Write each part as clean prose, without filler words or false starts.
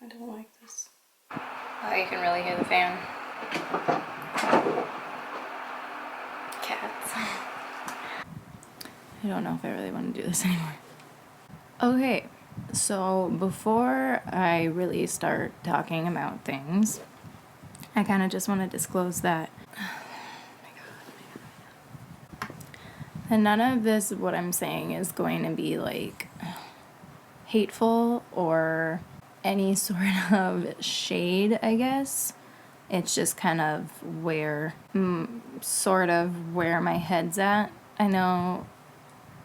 I don't like this. Oh, you can really hear the fan. Cats. I don't know if I really want to do this anymore. Okay, so before I really start talking about things, I kind of just want to disclose that and none of this, what I'm saying, is going to be like hateful or any sort of shade, I guess. It's just kind of where my head's at. I know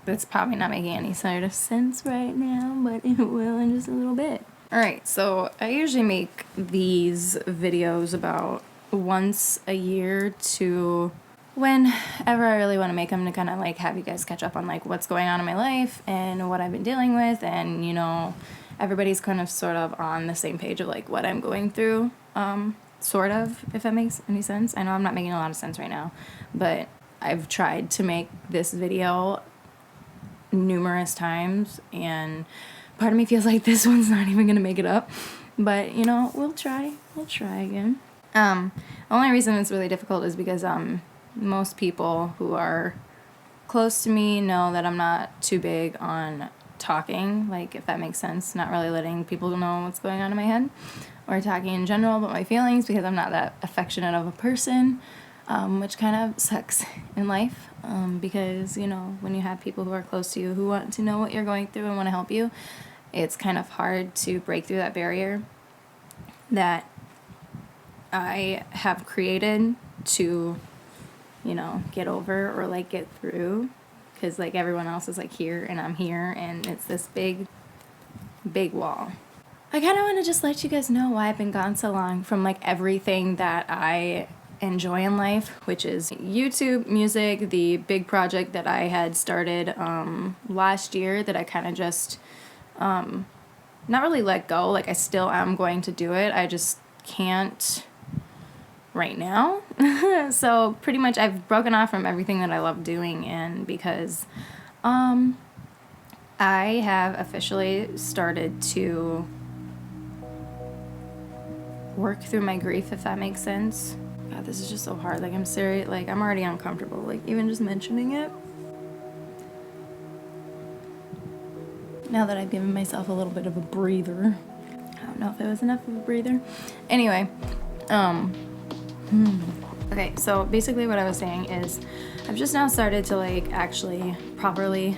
that's probably not making any sort of sense right now, but it will in just a little bit. Alright, so I usually make these videos about once a year to whenever I really want to make them, to kind of like have you guys catch up on like what's going on in my life and what I've been dealing with, and you know, everybody's kind of sort of on the same page of like what I'm going through, sort of, if that makes any sense. I know I'm not making a lot of sense right now, but I've tried to make this video numerous times and part of me feels like this one's not even gonna make it up, but you know, we'll try again. The only reason it's really difficult is because most people who are close to me know that I'm not too big on talking, like, if that makes sense, not really letting people know what's going on in my head or talking in general about my feelings, because I'm not that affectionate of a person, which kind of sucks in life, because, you know, when you have people who are close to you who want to know what you're going through and want to help you, it's kind of hard to break through that barrier that I have created to, you know, get over or like get through, because like everyone else is like here and I'm here and it's this big wall. I kind of want to just let you guys know why I've been gone so long from like everything that I enjoy in life, which is YouTube, music, the big project that I had started last year that I kind of just not really let go. Like, I still am going to do it, I just can't right now. So pretty much I've broken off from everything that I love doing, and because I have officially started to work through my grief, if that makes sense. God, this is just so hard. Like, I'm serious, like, I'm already uncomfortable, like, even just mentioning it. Now that I've given myself a little bit of a breather. I don't know if it was enough of a breather. Anyway, okay, so basically what I was saying is I've just now started to like actually properly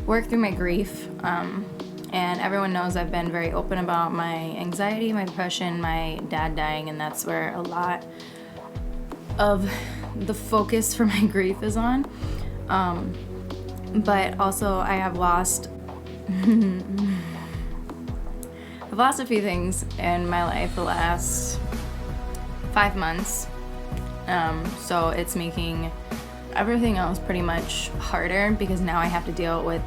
work through my grief, and everyone knows I've been very open about my anxiety, my depression, my dad dying, and that's where a lot of the focus for my grief is on, but also I have lost I've lost a few things in my life the last 5 months, so it's making everything else pretty much harder, because now I have to deal with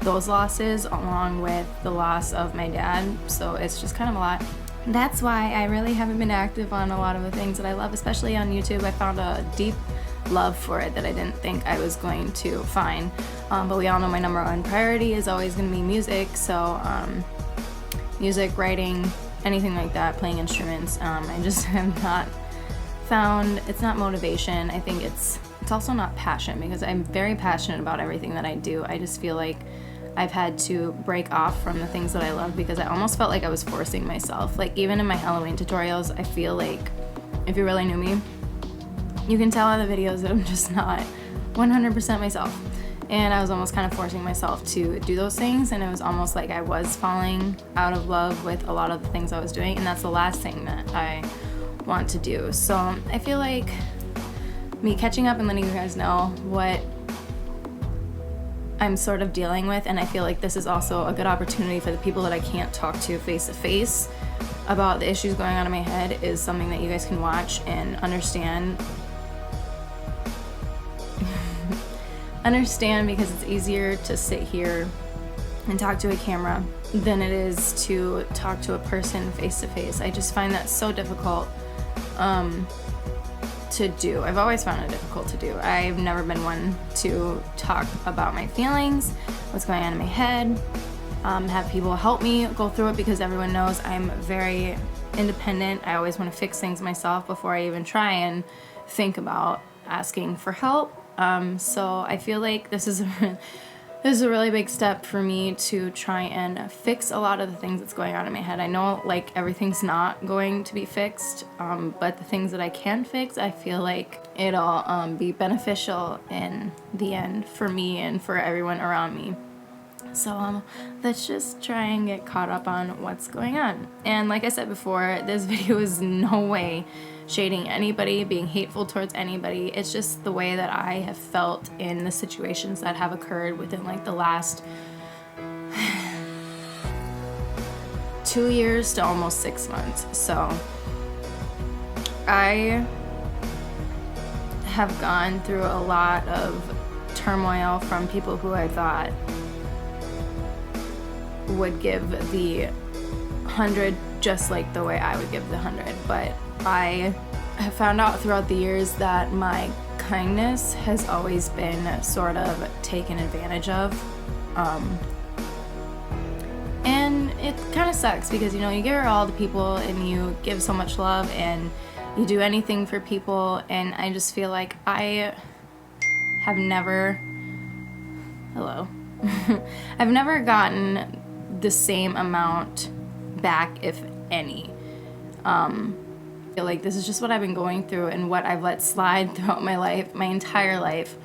those losses along with the loss of my dad, so it's just kind of a lot. That's why I really haven't been active on a lot of the things that I love, especially on YouTube. I found a deep love for it that I didn't think I was going to find, but we all know my number one priority is always going to be music, so music, writing, anything like that, playing instruments. I just have not found, it's not motivation, I think it's also not passion, because I'm very passionate about everything that I do. I just feel like I've had to break off from the things that I love, because I almost felt like I was forcing myself. Like, even in my Halloween tutorials, I feel like, if you really knew me, you can tell in the videos that I'm just not 100% myself. And I was almost kind of forcing myself to do those things, and it was almost like I was falling out of love with a lot of the things I was doing, and that's the last thing that I want to do. So I feel like me catching up and letting you guys know what I'm sort of dealing with, and I feel like this is also a good opportunity for the people that I can't talk to face to face about the issues going on in my head, is something that you guys can watch and understand, because it's easier to sit here and talk to a camera than it is to talk to a person face to face. I just find that so difficult to do. I've always found it difficult to do. I've never been one to talk about my feelings, what's going on in my head, have people help me go through it, because everyone knows I'm very independent. I always want to fix things myself before I even try and think about asking for help. So I feel like this is a really big step for me to try and fix a lot of the things that's going on in my head. I know like everything's not going to be fixed, but the things that I can fix, I feel like it'll be beneficial in the end for me and for everyone around me. So let's just try and get caught up on what's going on. And like I said before, this video is no way shading anybody, being hateful towards anybody. It's just the way that I have felt in the situations that have occurred within like the last 2 years to almost 6 months. So I have gone through a lot of turmoil from people who I thought would give the 100 just like the way I would give the 100, but I have found out throughout the years that my kindness has always been sort of taken advantage of, and it kind of sucks because, you know, you give it all to people and you give so much love and you do anything for people, and I just feel like I have never I've never gotten the same amount back, if any. I feel like this is just what I've been going through and what I've let slide throughout my life, my entire life.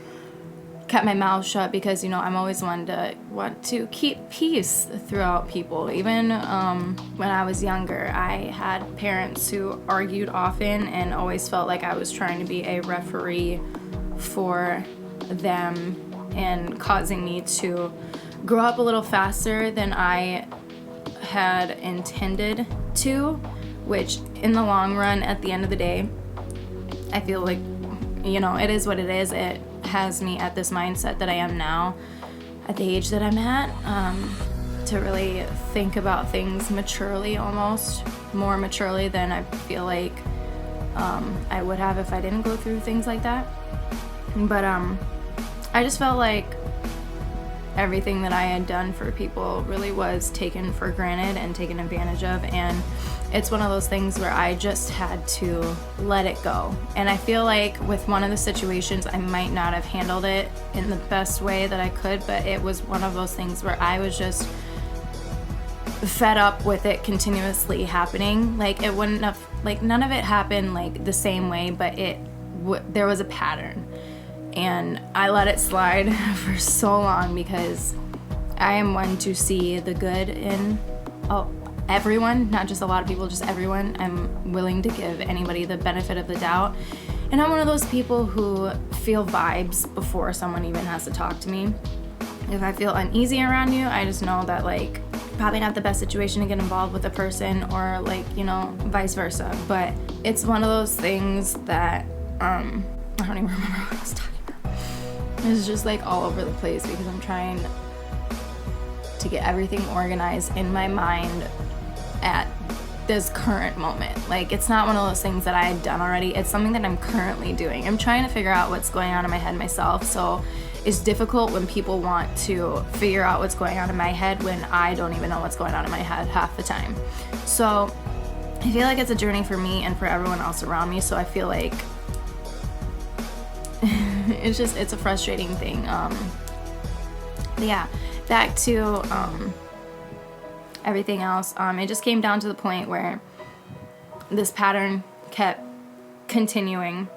Kept my mouth shut because, you know, I'm always one to want to keep peace throughout people. Even when I was younger, I had parents who argued often and always felt like I was trying to be a referee for them and causing me to grow up a little faster than I had intended to, which in the long run, at the end of the day, I feel like, you know, it is what it is. It has me at this mindset that I am now, at the age that I'm at, to really think about things maturely, almost more maturely than I feel like I would have if I didn't go through things like that. But I just felt like everything that I had done for people really was taken for granted and taken advantage of, and it's one of those things where I just had to let it go. And I feel like with one of the situations, I might not have handled it in the best way that I could, but it was one of those things where I was just fed up with it continuously happening. Like, it wouldn't have, like, none of it happened like the same way, but there was a pattern. And I let it slide for so long because I am one to see the good in everyone, not just a lot of people, just everyone. I'm willing to give anybody the benefit of the doubt. And I'm one of those people who feel vibes before someone even has to talk to me. If I feel uneasy around you, I just know that, like, probably not the best situation to get involved with a person, or, like, you know, vice versa. But it's one of those things that, I don't even remember what I was talking about. It's just, like, all over the place because I'm trying to get everything organized in my mind at this current moment. Like, it's not one of those things that I had done already. It's something that I'm currently doing. I'm trying to figure out what's going on in my head myself, so it's difficult when people want to figure out what's going on in my head when I don't even know what's going on in my head half the time. So I feel like it's a journey for me and for everyone else around me, so I feel like it's a frustrating thing. But yeah, back to everything else. It just came down to the point where this pattern kept continuing,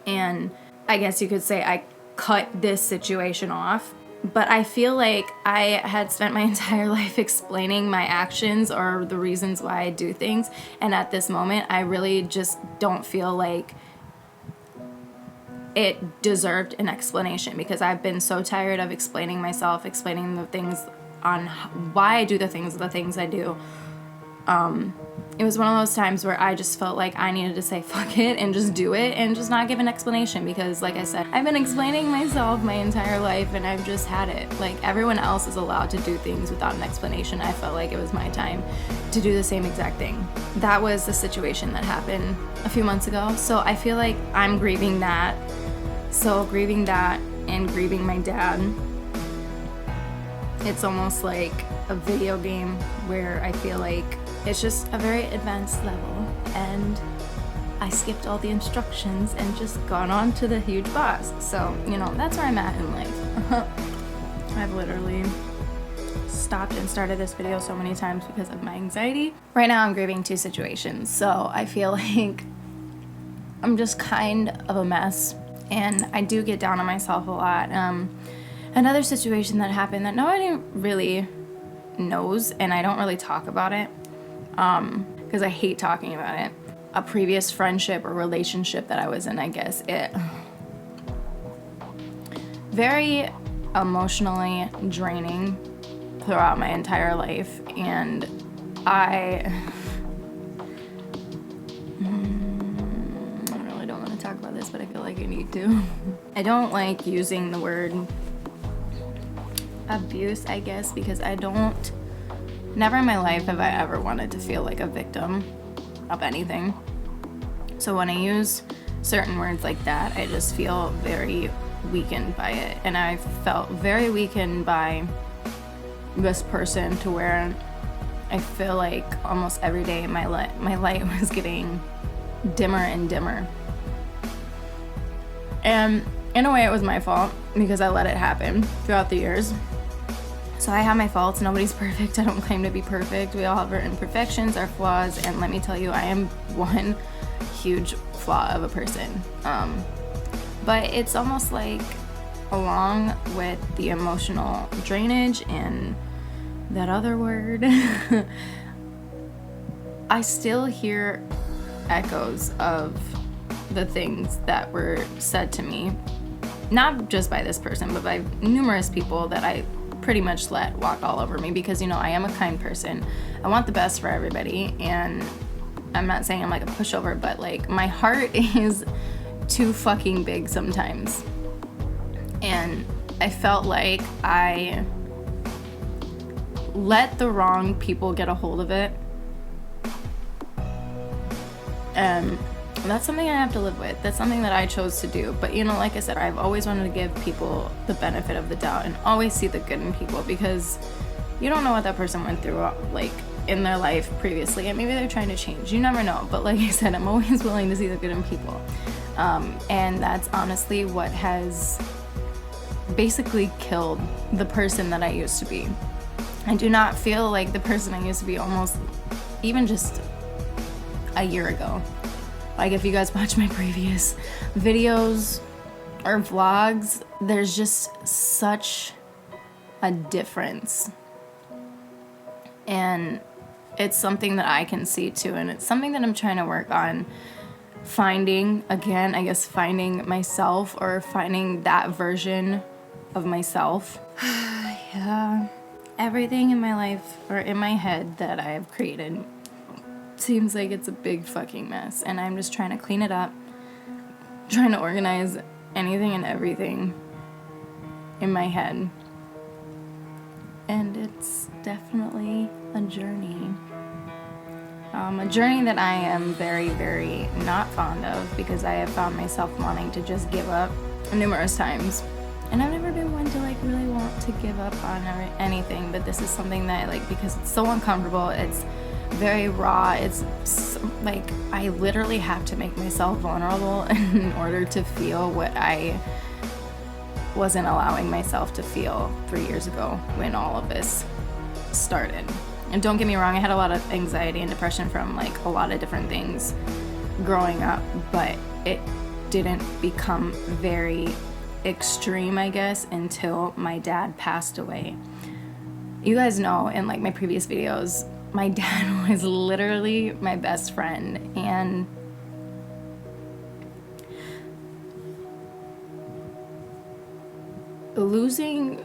and I guess you could say I cut this situation off. But I feel like I had spent my entire life explaining my actions or the reasons why I do things, and at this moment I really just don't feel like it deserved an explanation, because I've been so tired of explaining myself, explaining the things on why I do the things I do. It was one of those times where I just felt like I needed to say fuck it and just do it and just not give an explanation, because, like I said, I've been explaining myself my entire life and I've just had it. Like, everyone else is allowed to do things without an explanation. I felt like it was my time to do the same exact thing. That was the situation that happened a few months ago, so I feel like I'm grieving that. So grieving that and grieving my dad, It's almost like a video game where I feel like it's just a very advanced level and I skipped all the instructions and just gone on to the huge boss. So, you know, that's where I'm at in life. I've literally stopped and started this video so many times because of my anxiety. Right now I'm grieving 2 situations, so I feel like I'm just kind of a mess, and I do get down on myself a lot. Another situation that happened that nobody really knows, and I don't really talk about it because I hate talking about it. A previous friendship or relationship that I was in, I guess, it very emotionally draining throughout my entire life, and I really don't want to talk about this, but I feel like I need to. I don't like using the word abuse, I guess, because never in my life have I ever wanted to feel like a victim of anything. So when I use certain words like that, I just feel very weakened by it, and I felt very weakened by this person to where I feel like almost every day my light was getting dimmer and dimmer. And in a way it was my fault because I let it happen throughout the years. So I have my faults. Nobody's perfect. I don't claim to be perfect. We all have our imperfections, our flaws, and let me tell you, I am one huge flaw of a person. But it's almost like, along with the emotional drainage and that other word, I still hear echoes of the things that were said to me, not just by this person, but by numerous people that I pretty much let walk all over me, because, you know, I am a kind person. I want the best for everybody, and I'm not saying I'm like a pushover, but like my heart is too fucking big sometimes. And I felt like I let the wrong people get a hold of it. And that's something I have to live with. That's something that I chose to do. But, you know, like I said, I've always wanted to give people the benefit of the doubt and always see the good in people, because you don't know what that person went through, like, in their life previously, and maybe they're trying to change. You never know. But like I said, I'm always willing to see the good in people. And that's honestly what has basically killed the person that I used to be. I do not feel like the person I used to be almost even just a year ago. Like, if you guys watch my previous videos or vlogs, there's just such a difference. And it's something that I can see too, and it's something that I'm trying to work on finding, again, I guess, finding myself, or finding that version of myself. Yeah. Everything in my life, or in my head, that I have created seems like it's a big fucking mess, and I'm just trying to clean it up, trying to organize anything and everything in my head. And it's definitely a journey. A journey that I am very, very not fond of, because I have found myself wanting to just give up numerous times. And I've never been one to like really want to give up on anything, but this is something that, like, because it's so uncomfortable, it's very raw, it's like I literally have to make myself vulnerable in order to feel what I wasn't allowing myself to feel 3 years ago when all of this started. And don't get me wrong, I had a lot of anxiety and depression from like a lot of different things growing up, but it didn't become very extreme, I guess, until my dad passed away. You guys know in like my previous videos, my dad was literally my best friend, and losing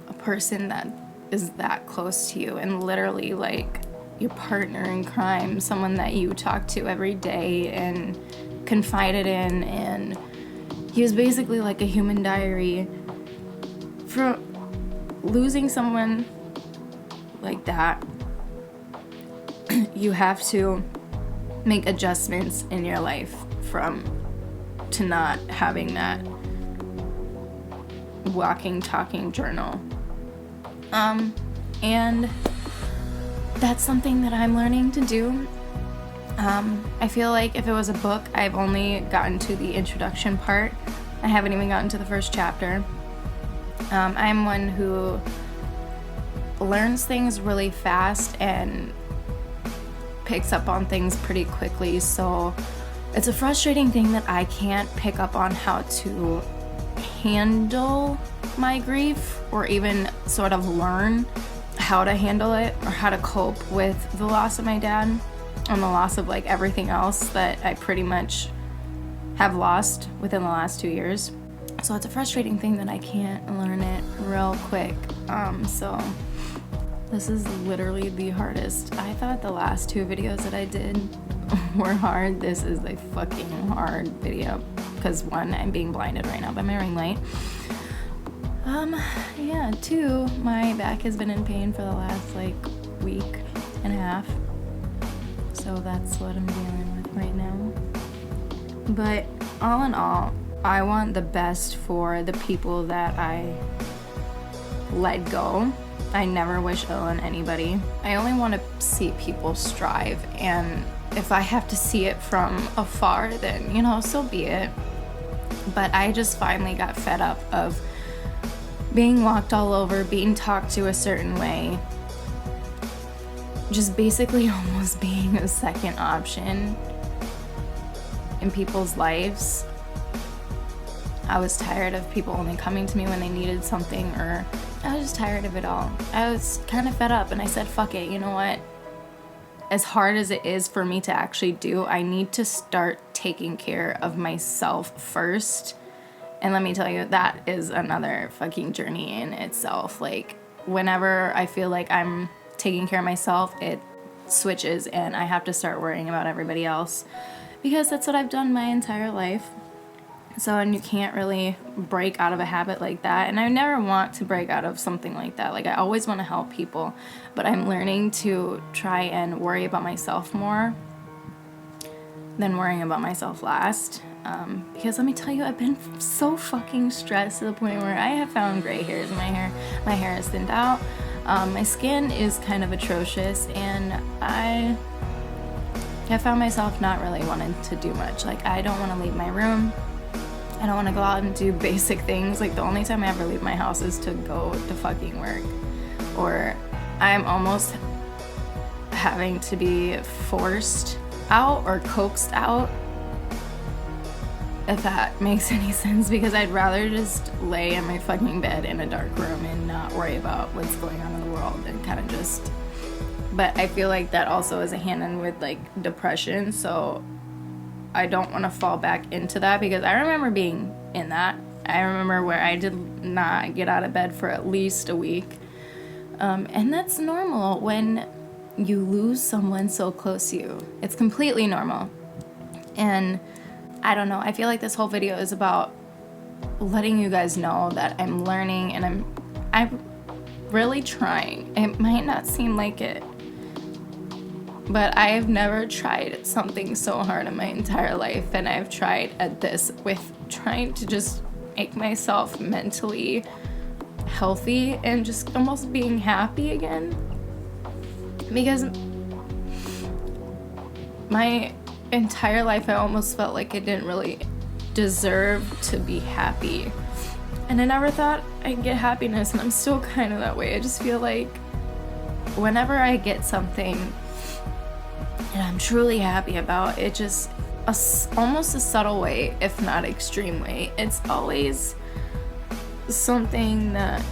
a person that is that close to you, and literally like your partner in crime, someone that you talk to every day and confided in, and he was basically like a human diary. For losing someone like that, you have to make adjustments in your life to not having that walking, talking journal. And that's something that I'm learning to do. I feel like if it was a book, I've only gotten to the introduction part. I haven't even gotten to the first chapter. I'm one who learns things really fast and picks up on things pretty quickly, so it's a frustrating thing that I can't pick up on how to handle my grief, or even sort of learn how to handle it or how to cope with the loss of my dad and the loss of like everything else that I pretty much have lost within the last 2 years. So it's a frustrating thing that I can't learn it real quick. So this is literally the hardest. I thought the last 2 videos that I did were hard. This is a fucking hard video because 1, I'm being blinded right now by my ring light. Yeah, 2, my back has been in pain for the last like week and a half. So that's what I'm dealing with right now. But all in all, I want the best for the people that I let go. I never wish ill on anybody. I only want to see people strive, and if I have to see it from afar, then, you know, so be it. But I just finally got fed up of being walked all over, being talked to a certain way, just basically almost being a second option in people's lives. I was tired of people only coming to me when they needed something, or I was just tired of it all. I was kind of fed up, and I said, fuck it, you know what? As hard as it is for me to actually do, I need to start taking care of myself first. And let me tell you, that is another fucking journey in itself. Like, whenever I feel like I'm taking care of myself, it switches and I have to start worrying about everybody else, because that's what I've done my entire life. So, and you can't really break out of a habit like that. And I never want to break out of something like that. Like, I always want to help people, but I'm learning to try and worry about myself more than worrying about myself last. Because let me tell you, I've been so fucking stressed to the point where I have found gray hairs in my hair. My hair is thinned out. My skin is kind of atrocious, and I found myself not really wanting to do much. Like, I don't want to leave my room. I don't want to go out and do basic things. Like, the only time I ever leave my house is to go to fucking work. Or I'm almost having to be forced out or coaxed out, if that makes any sense, because I'd rather just lay in my fucking bed in a dark room and not worry about what's going on in the world and kind of just... But I feel like that also is a hand in with like depression, so I don't want to fall back into that, because I remember being in that. I remember where I did not get out of bed for at least a week. And that's normal when you lose someone so close to you. It's completely normal. And I don't know, I feel like this whole video is about letting you guys know that I'm learning, and I'm really trying. It might not seem like it, but I have never tried something so hard in my entire life, and I've tried at this with trying to just make myself mentally healthy and just almost being happy again. Because my entire life, I almost felt like I didn't really deserve to be happy. And I never thought I'd get happiness, and I'm still kind of that way. I just feel like whenever I get something and I'm truly happy about it, just almost a subtle way, if not extreme way, it's always something that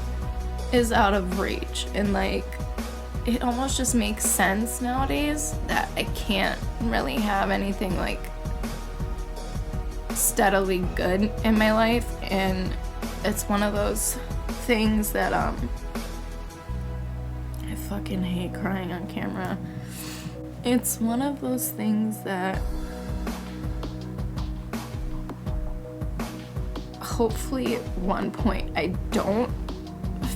is out of reach. And like, it almost just makes sense nowadays that I can't really have anything like steadily good in my life. And it's one of those things that I fucking hate crying on camera. It's one of those things that hopefully at one point I don't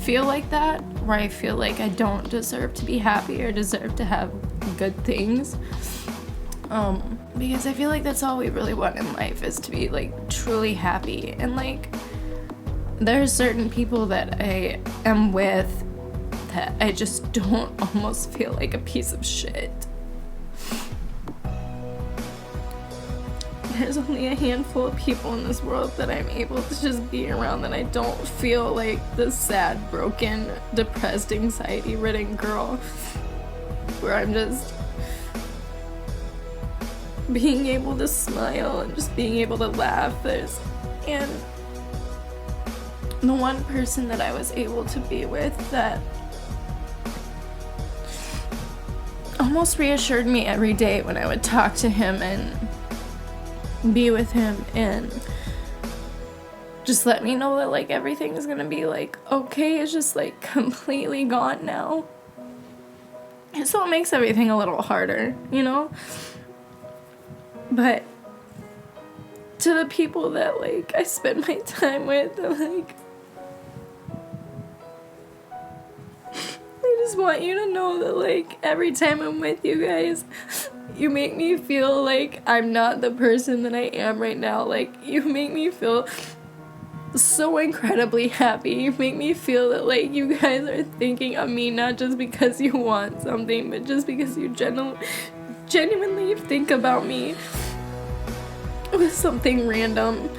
feel like that, where I feel like I don't deserve to be happy or deserve to have good things. Because I feel like that's all we really want in life, is to be like truly happy. And like, there are certain people that I am with that I just don't almost feel like a piece of shit. There's only a handful of people in this world that I'm able to just be around that I don't feel like the sad, broken, depressed, anxiety-ridden girl where I'm just being able to smile and just being able to laugh. And the one person that I was able to be with that almost reassured me every day when I would talk to him and be with him and just let me know that like everything's gonna be like okay, it's just like completely gone now. And so it makes everything a little harder, you know? But to the people that like I spend my time with, like I just want you to know that like every time I'm with you guys, you make me feel like I'm not the person that I am right now. Like, you make me feel so incredibly happy. You make me feel that, like, you guys are thinking of me not just because you want something, but just because you genuinely think about me with something random.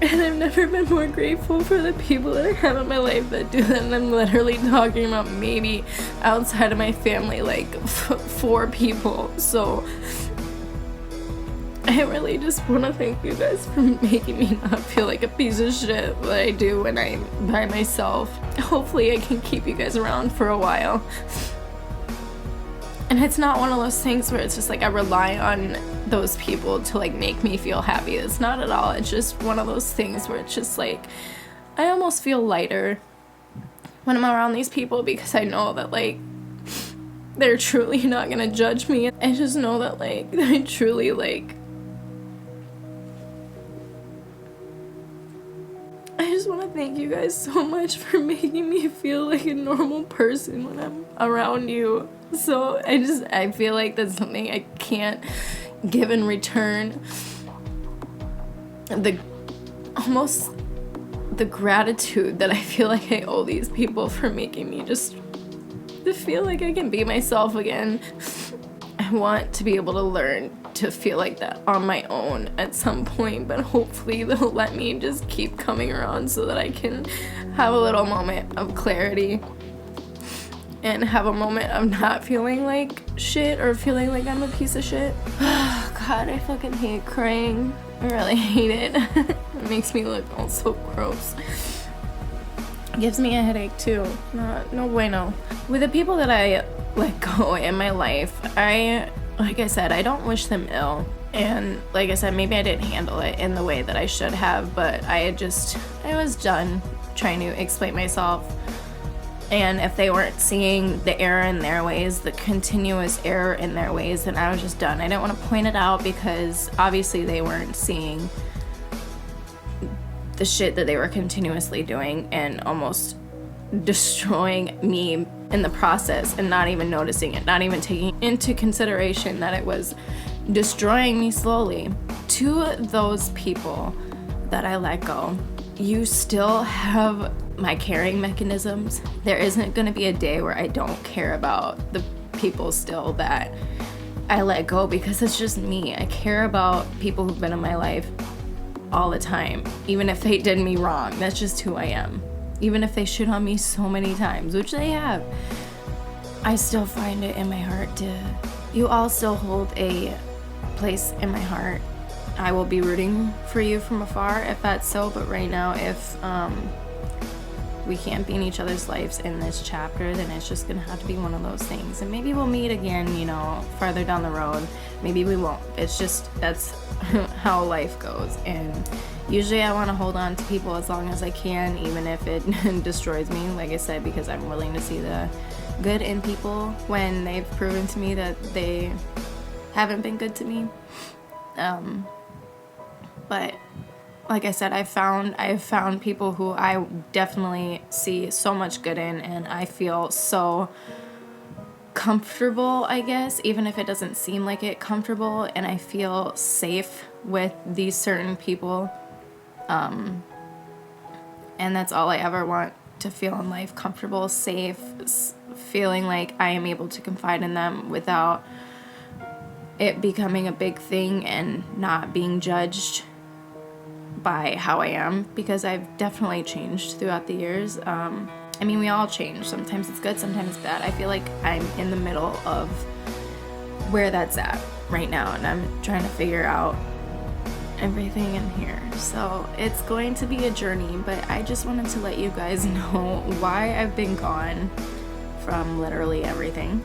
And I've never been more grateful for the people that I have in my life that do that. And I'm literally talking about maybe outside of my family, like 4 people. So I really just want to thank you guys for making me not feel like a piece of shit that I do when I'm by myself. Hopefully I can keep you guys around for a while. And it's not one of those things where it's just like I rely on those people to like make me feel happy. It's not at all. It's just one of those things where it's just like I almost feel lighter when I'm around these people because I know that like they're truly not gonna judge me. I just know that like they truly like I just want to thank you guys so much for making me feel like a normal person when I'm around you. So I feel like that's something I can't give in return. Almost the gratitude that I feel like I owe these people for making me just to feel like I can be myself again. I want to be able to learn to feel like that on my own at some point, but hopefully they'll let me just keep coming around so that I can have a little moment of clarity and have a moment of not feeling like shit or feeling like I'm a piece of shit. Oh God, I fucking hate crying. I really hate it. It makes me look all so gross. It gives me a headache too. No bueno. With the people that I let go in my life, like I said, I don't wish them ill. And like I said, maybe I didn't handle it in the way that I should have, but I was done trying to explain myself. And if they weren't seeing the error in their ways, the continuous error in their ways, then I was just done. I didn't want to point it out because obviously they weren't seeing the shit that they were continuously doing and almost destroying me in the process and not even noticing it, not even taking into consideration that it was destroying me slowly. To those people that I let go, you still have my caring mechanisms. There isn't going to be a day where I don't care about the people still that I let go because it's just me. I care about people who've been in my life all the time, even if they did me wrong. That's just who I am. Even if they shit on me so many times, which they have, I still find it in my heart you all still hold a place in my heart. I will be rooting for you from afar if that's so, but right now, if we can't be in each other's lives in this chapter, then it's just gonna have to be one of those things. And maybe we'll meet again, you know, farther down the road. Maybe we won't. It's just, that's how life goes. And usually I want to hold on to people as long as I can, even if it destroys me, like I said, because I'm willing to see the good in people when they've proven to me that they haven't been good to me. But like I said, I've found people who I definitely see so much good in, and I feel so comfortable, I guess, even if it doesn't seem like it, comfortable, and I feel safe with these certain people. And that's all I ever want to feel in life, comfortable, safe, feeling like I am able to confide in them without it becoming a big thing and not being judged by how I am, because I've definitely changed throughout the years. I mean, we all change. Sometimes it's good, sometimes it's bad. I feel like I'm in the middle of where that's at right now, and I'm trying to figure out everything in here. So it's going to be a journey, but I just wanted to let you guys know why I've been gone from literally everything.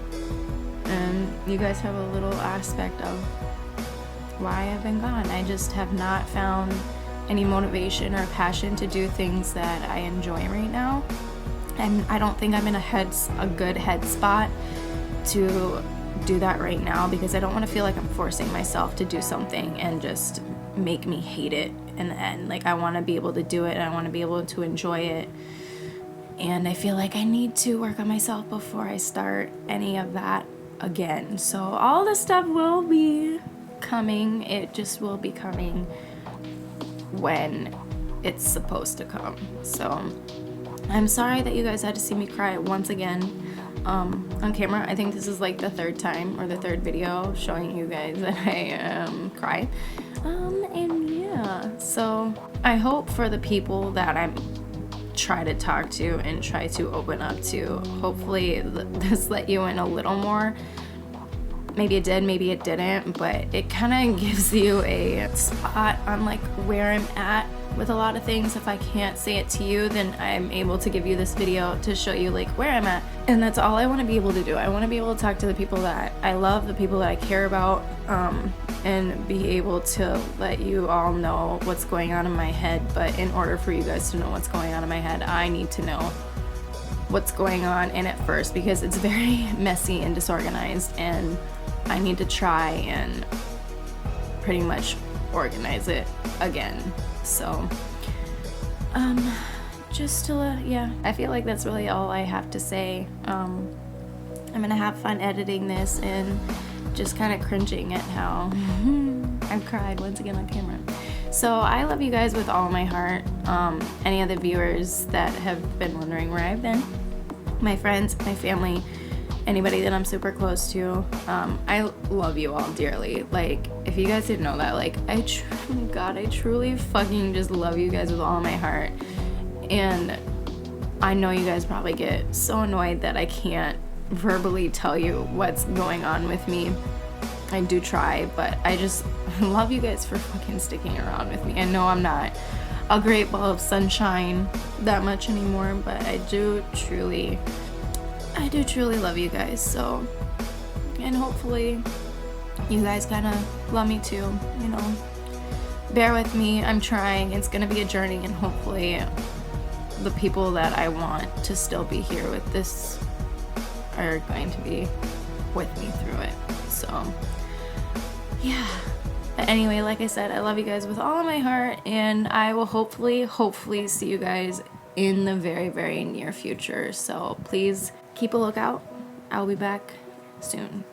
And you guys have a little aspect of why I've been gone. I just have not found any motivation or passion to do things that I enjoy right now. And I don't think I'm in a good head spot to do that right now, because I don't want to feel like I'm forcing myself to do something and just make me hate it in the end. Like, I want to be able to do it and I want to be able to enjoy it. And I feel like I need to work on myself before I start any of that again. So all this stuff will be coming. It just will be coming when it's supposed to come. So I'm sorry that you guys had to see me cry once again on camera. I think this is like the third time or the third video showing you guys that I cry. And yeah, so I hope for the people that I'm try to talk to and try to open up to, hopefully this let you in a little more. Maybe it did, maybe it didn't, but it kind of gives you a spot on like where I'm at with a lot of things. If I can't say it to you, then I'm able to give you this video to show you like where I'm at. And that's all I want to be able to do. I want to be able to talk to the people that I love, the people that I care about, and be able to let you all know what's going on in my head. But in order for you guys to know what's going on in my head, I need to know what's going on in it first, because it's very messy and disorganized, and I need to try and pretty much organize it again. So just to yeah, I feel like that's really all I have to say. I'm gonna have fun editing this and just kind of cringing at how I've cried once again on camera. So I love you guys with all my heart. Any of the viewers that have been wondering where I've been, my friends, my family, anybody that I'm super close to, I love you all dearly. Like, if you guys didn't know that, like, I truly fucking just love you guys with all my heart. And I know you guys probably get so annoyed that I can't verbally tell you what's going on with me. I do try, but I just love you guys for fucking sticking around with me. I know I'm not a great ball of sunshine that much anymore, but I do truly love you guys. So, and hopefully you guys kind of love me too, you know. Bear with me, I'm trying. It's gonna be a journey, and hopefully the people that I want to still be here with this are going to be with me through it. So yeah, but anyway, like I said, I love you guys with all of my heart, and I will hopefully see you guys in the very, very near future. So please keep a lookout. I'll be back soon.